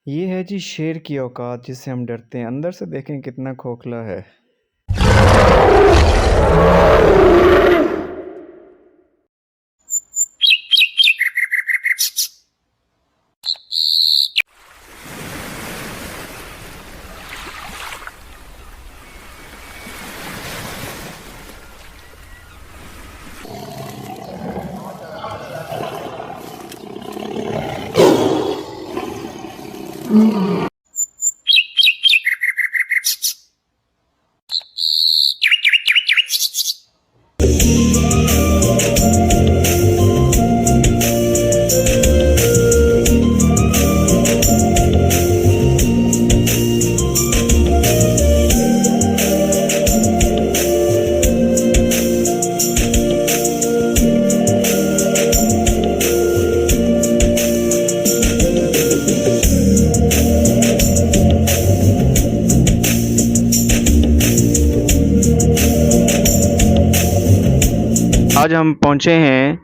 ये है जी शेर की औकात जिससे हम डरते हैं। अंदर से देखें कितना खोखला है। आज हम पहुंचे हैं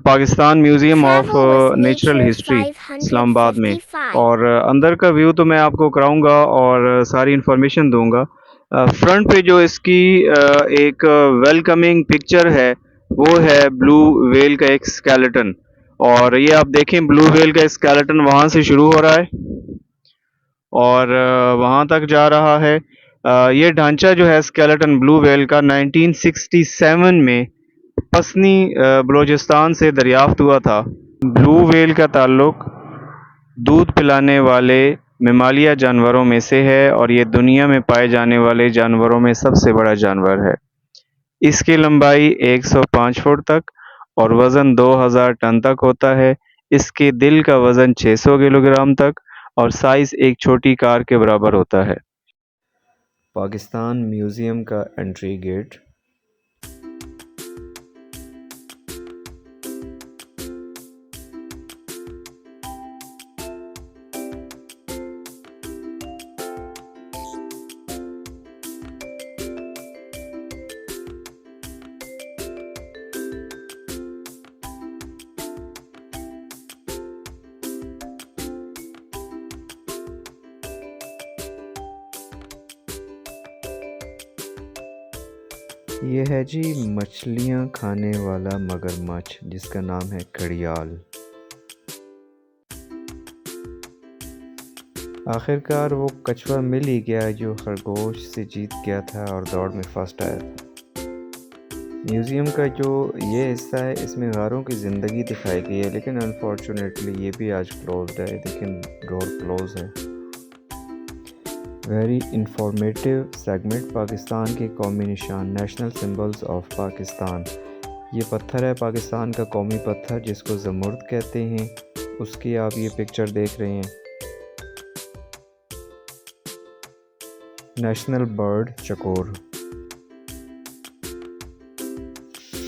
Pakistan museum of natural history Islamabad में, और अंदर का व्यू तो मैं आपको कराऊंगा और सारी इन्फॉर्मेशन दूंगा। फ्रंट पे जो इसकी एक वेलकमिंग पिक्चर है वो है ब्लू व्हेल का एक स्केलेटन। और ये आप देखें, ब्लू व्हेल का स्केलेटन वहाँ से शुरू हो रहा है और वहाँ तक जा रहा है। ये ढांचा जो है स्केलेटन ब्लू व्हेल का 1967 में पसनी बलूचिस्तान से दरियाफ्त हुआ था। ब्लू व्हेल का ताल्लुक दूध पिलाने वाले ममालिया जानवरों में से है और ये दुनिया में पाए जाने वाले जानवरों में सबसे बड़ा जानवर है। इसकी लंबाई 105 फुट तक और वज़न 2000 टन तक होता है। इसके दिल का वज़न 600 किलोग्राम तक और साइज़ एक छोटी कार के बराबर होता है। पाकिस्तान म्यूज़ियम का एंट्री गेट। ये है जी मछलियाँ खाने वाला मगरमच्छ जिसका नाम है घड़ियाल। आखिरकार वो कछुआ मिल ही गया जो खरगोश से जीत गया था और दौड़ में फर्स्ट आया था। म्यूज़ियम का जो ये हिस्सा है इसमें गारों की ज़िंदगी दिखाई गई है, लेकिन अनफॉर्चुनेटली ये भी आज क्लोज्ड है। लेकिन डोर क्लोज है। Very informative segment. पाकिस्तान के कौमी निशान, नेशनल सिंबल्स ऑफ पाकिस्तान। ये पत्थर है पाकिस्तान का कौमी पत्थर जिसको ज़मुर्द कहते हैं। उसकी आप ये पिक्चर देख रहे हैं। नेशनल बर्ड चकोर।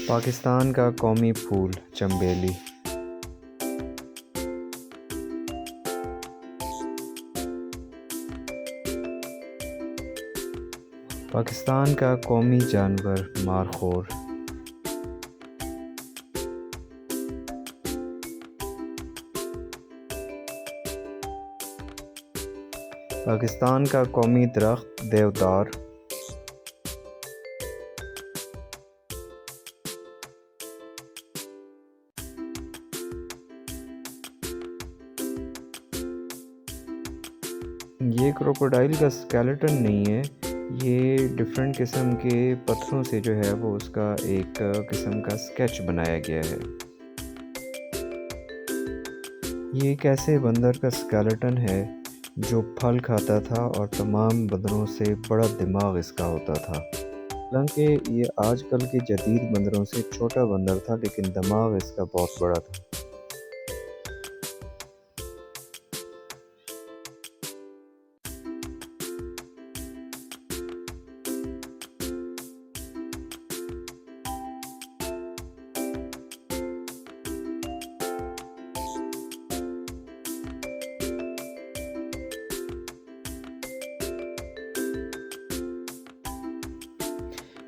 पाकिस्तान का कौमी फूल चंबेली। पाकिस्तान का कौमी जानवर मारखोर। पाकिस्तान का कौमी दरख्त देवदार। ये क्रोकोडाइल का स्केलेटन नहीं है, ये डिफरेंट किस्म के पत्थरों से जो है वो उसका एक किस्म का स्केच बनाया गया है। ये एक ऐसे बंदर का स्केलेटन है जो फल खाता था और तमाम बंदरों से बड़ा दिमाग इसका होता था। हालांकि ये आजकल के जदीद बंदरों से छोटा बंदर था, लेकिन दिमाग इसका बहुत बड़ा था।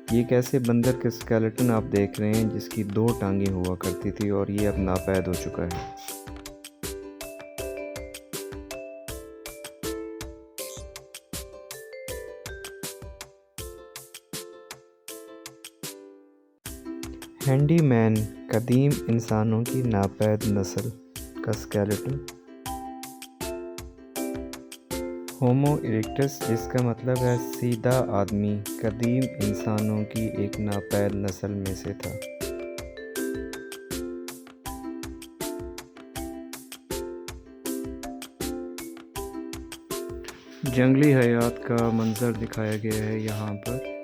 ये एक ऐसे बंदर के स्केलेटन आप देख रहे हैं जिसकी 2 टांगें हुआ करती थी और ये अब नापैद हो चुका है। हैंडीमैन कदीम इंसानों की नापैद नस्ल का स्केलेटन। होमो इरेक्टस, जिसका मतलब है सीधा आदमी, कदीम इंसानों की एक नापैद नस्ल में से था। जंगली हयात का मंजर दिखाया गया है यहाँ पर।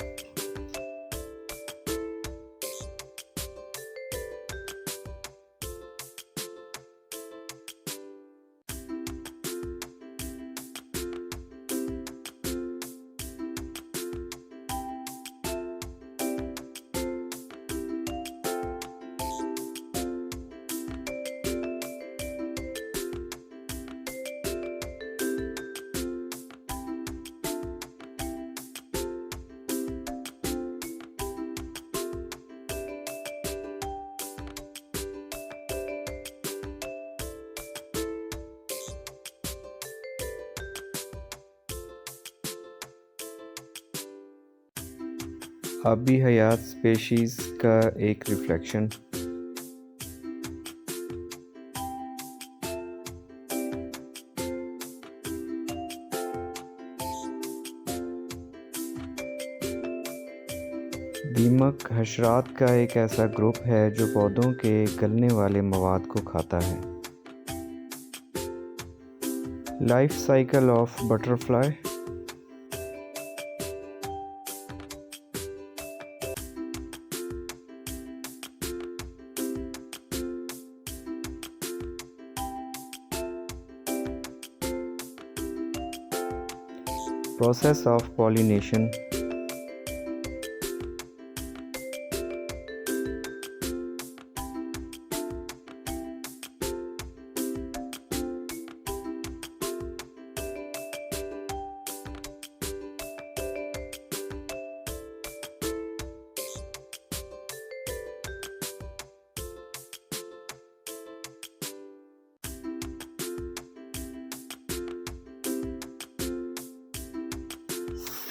आबी हयात स्पेशीज़ का एक रिफ्लेक्शन। दीमक हशरात का एक ऐसा ग्रुप है जो पौधों के गलने वाले मवाद को खाता है। Life cycle of butterfly. Process of pollination।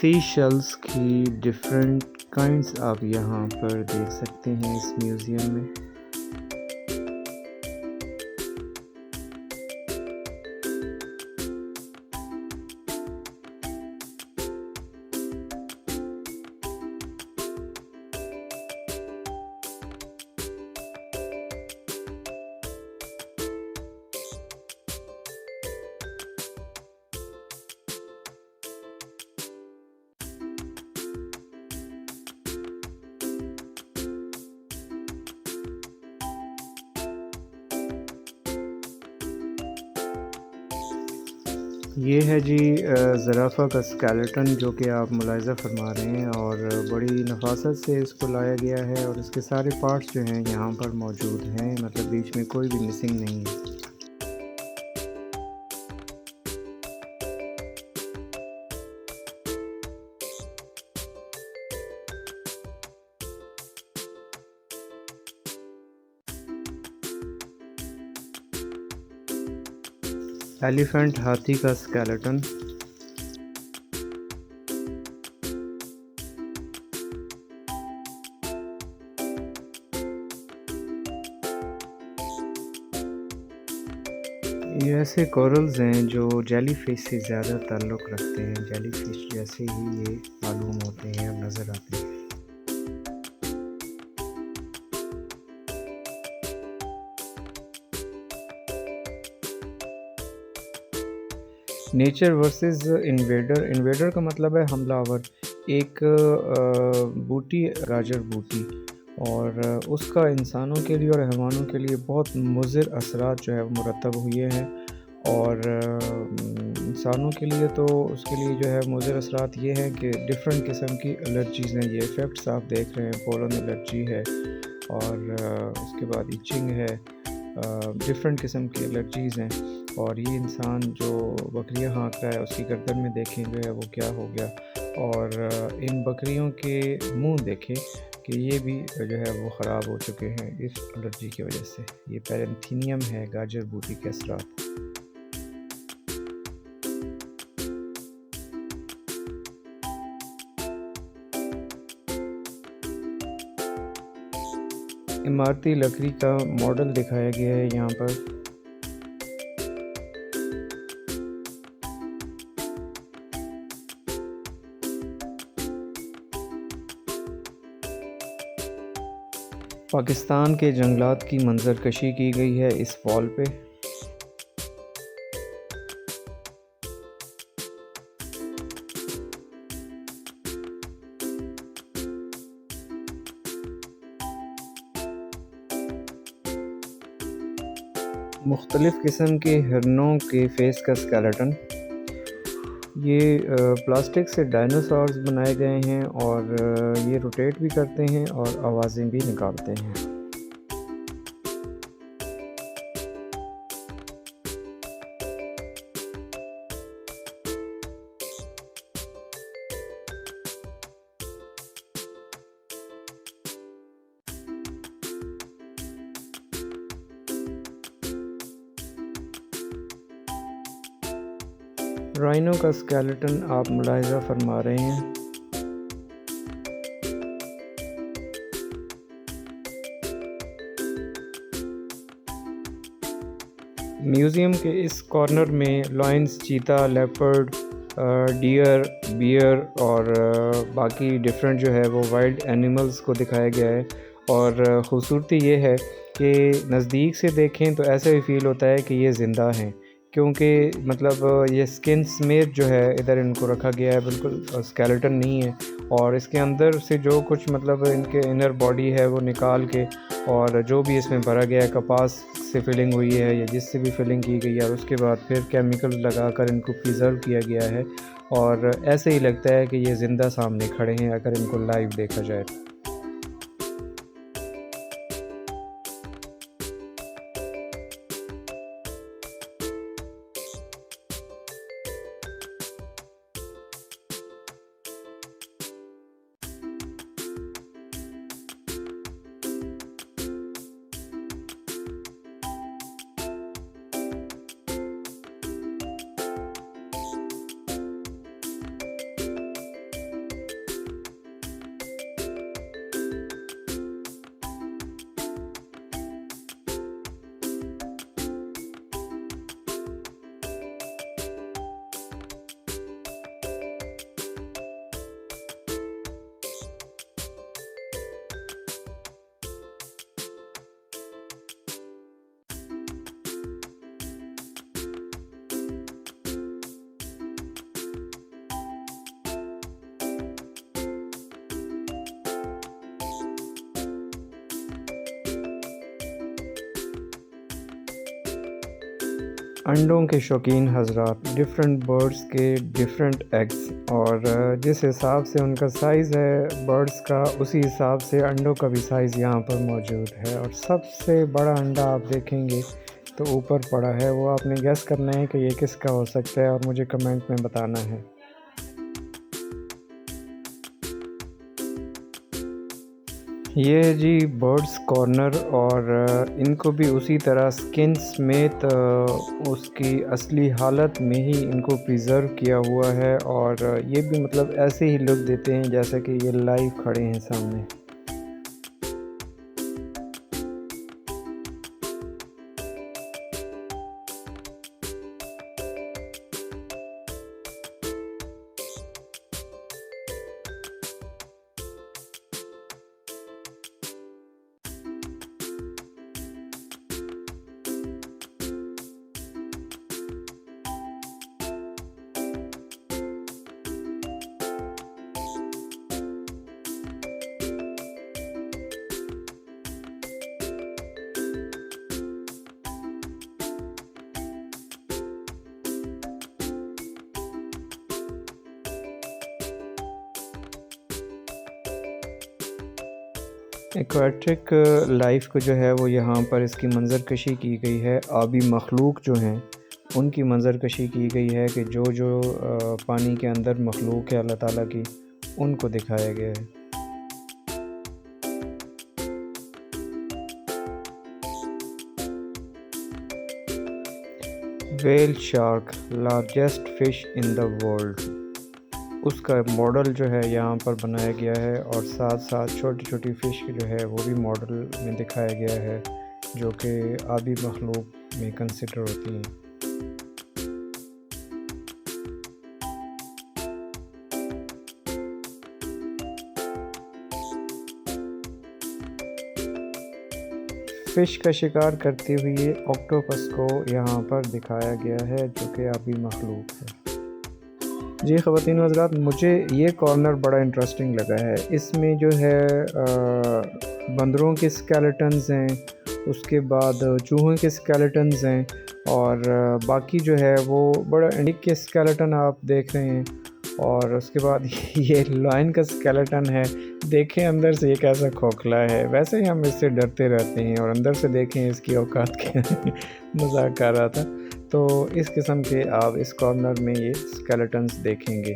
Sea shells की डिफरेंट काइंड्स आप यहाँ पर देख सकते हैं इस म्यूज़ियम में। ये है जी ज़राफ़ा का स्केलेटन, जो कि आप मुलाहिज़ा फरमा रहे हैं, और बड़ी नफासत से इसको लाया गया है और इसके सारे पार्ट्स जो हैं यहाँ पर मौजूद हैं, मतलब बीच में कोई भी मिसिंग नहीं है। एलिफेंट हाथी का स्केलेटन। ये ऐसे कोरल्स हैं जो जेलीफिश से ज़्यादा ताल्लुक़ रखते हैं, जेलीफिश जैसे ही ये मालूम होते हैं और नज़र आते हैं। Nature versus invader. इन्वेडर का मतलब है हमलावर। एक बूटी, गाजर बूटी, और उसका इंसानों के लिए और हैवानों के लिए बहुत मुज़िर असरात जो है वो मुरतब हुए हैं, और इंसानों के लिए तो उसके लिए जो है मुज़िर असरात ये हैं कि डिफ़रेंट किस्म की एलर्जीज़ हैं। ये इफ़ेक्ट्स आप देख रहे हैं, पोलन एलर्जी है, और उसके बाद इचिंग है, डिफ़रेंट किस्म की एलर्जीज़ हैं। और ये इंसान जो बकरियां हाँक रहा है, उसकी गर्दन में देखें जो है वो क्या हो गया, और इन बकरियों के मुंह देखें कि ये भी जो है वो ख़राब हो चुके हैं इस एलर्जी की वजह से। ये पैरेंथीनियम है, गाजर बूटी के असरात। इमारती लकड़ी का मॉडल दिखाया गया है यहाँ पर। पाकिस्तान के जंगलात की मंजरकशी की गई है इस वॉल पे। मुख्तलिफ़ किस्म के हिरनों के फेस का स्केलेटन। ये प्लास्टिक से डायनासोर्स बनाए गए हैं और ये रोटेट भी करते हैं और आवाज़ें भी निकालते हैं। राइनो का स्केलेटन आप मुलाहिज़ा फरमा रहे हैं। म्यूज़ियम के इस कॉर्नर में लायंस, चीता, लेपर्ड, डियर, बियर और बाकी डिफरेंट जो है वो वाइल्ड एनिमल्स को दिखाया गया है। और ख़ूबसूरती ये है कि नज़दीक से देखें तो ऐसा भी फ़ील होता है कि ये ज़िंदा हैं, क्योंकि मतलब ये स्किन समेत जो है इधर इनको रखा गया है, बिल्कुल स्केलेटन नहीं है। और इसके अंदर से जो कुछ मतलब इनके इनर बॉडी है वो निकाल के और जो भी इसमें भरा गया है, कपास से फिलिंग हुई है या जिससे भी फिलिंग की गई है, और उसके बाद फिर केमिकल लगाकर इनको प्रिजर्व किया गया है। और ऐसे ही लगता है कि ये ज़िंदा सामने खड़े हैं अगर इनको लाइव देखा जाए। अंडों के शौकीन हजरात, डिफरेंट बर्ड्स के डिफरेंट एग्स, और जिस हिसाब से उनका साइज़ है बर्ड्स का, उसी हिसाब से अंडों का भी साइज़ यहाँ पर मौजूद है। और सबसे बड़ा अंडा आप देखेंगे तो ऊपर पड़ा है, वो आपने गेस करना है कि ये किसका हो सकता है और मुझे कमेंट में बताना है। ये है जी बर्ड्स कॉर्नर, और इनको भी उसी तरह स्किन समेत उसकी असली हालत में ही इनको प्रिज़र्व किया हुआ है। और ये भी मतलब ऐसे ही लुक देते हैं जैसे कि ये लाइव खड़े हैं सामने। एक्वाटिक लाइफ को जो है वो यहाँ पर इसकी मंजरकशी की गई है। आबी मखलूक जो हैं उनकी मंजरकशी की गई है कि जो जो पानी के अंदर मखलूक है अल्लाह ताला की, उनको दिखाया गया है। Whale shark, largest fish in the world. उसका मॉडल जो है यहाँ पर बनाया गया है, और साथ साथ छोटी छोटी फ़िश जो है वो भी मॉडल में दिखाया गया है, जो कि आबी मखलूक में कंसिडर होती हैं। फ़िश का शिकार करते हुए ऑक्टोपस को यहाँ पर दिखाया गया है, जो कि आबी मखलूक है। जी ख़वातीन व हज़रात, मुझे ये कॉर्नर बड़ा इंटरेस्टिंग लगा है। इसमें जो है बंदरों के स्केलेटन्स हैं, उसके बाद चूहों के स्केलेटन्स हैं, और बाकी जो है वो बड़ा इंडिक के स्केलेटन आप देख रहे हैं, और उसके बाद ये लायन का स्केलेटन है। देखें अंदर से ये कैसा खोखला है, वैसे ही हम इससे डरते रहते हैं, और अंदर से देखें इसकी औकात क्या है। मजाक कर रहा था। तो इस किस्म के आप इस कॉर्नर में ये स्केलेटन्स देखेंगे।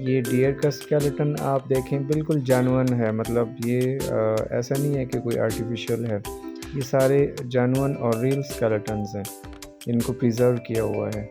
ये डियर का स्केलेटन आप देखें बिल्कुल जेन्युइन है, मतलब ये ऐसा नहीं है कि कोई आर्टिफिशियल है। ये सारे जेन्युइन और रियल स्केलेटन्स हैं, इनको प्रिजर्व किया हुआ है।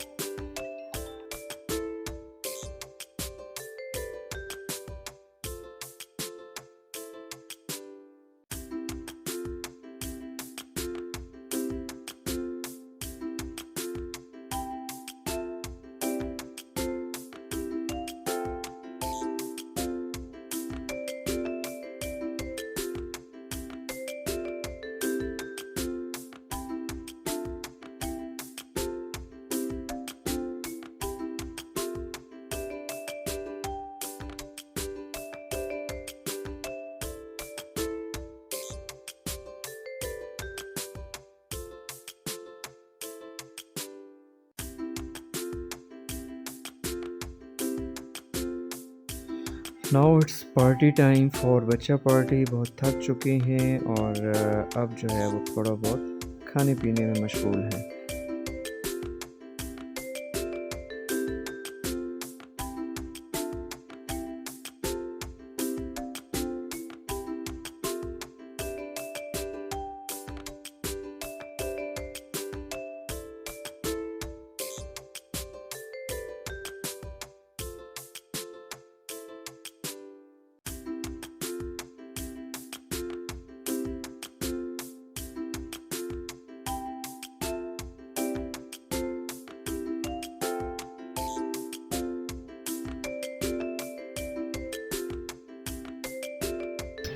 Now it's party time for बच्चा पार्टी। बहुत थक चुके हैं, और अब जो है वो थोड़ा बहुत खाने पीने में मशगूल हैं।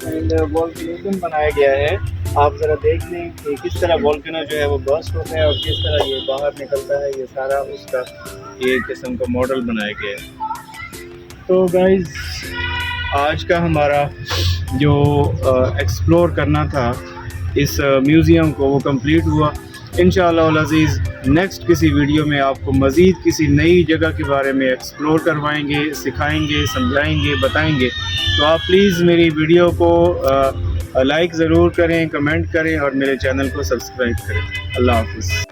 एंड वॉल्केनो बनाया गया है। आप ज़रा देख लें कि किस तरह वॉल्केनो जो है वो बर्स्ट होता है और किस तरह ये बाहर निकलता है। ये सारा उसका ये किस्म का मॉडल बनाया गया है। तो गाइस, आज का हमारा जो एक्सप्लोर करना था इस म्यूज़ियम को, वो कंप्लीट हुआ। इंशाअल्लाह अज़ीज़ नेक्स्ट किसी वीडियो में आपको मज़ीद किसी नई जगह के बारे में एक्सप्लोर करवाएंगे, सिखाएंगे, समझाएंगे, बताएंगे। तो आप प्लीज़ मेरी वीडियो को लाइक ज़रूर करें, कमेंट करें और मेरे चैनल को सब्सक्राइब करें। अल्लाह हाफ़िज़।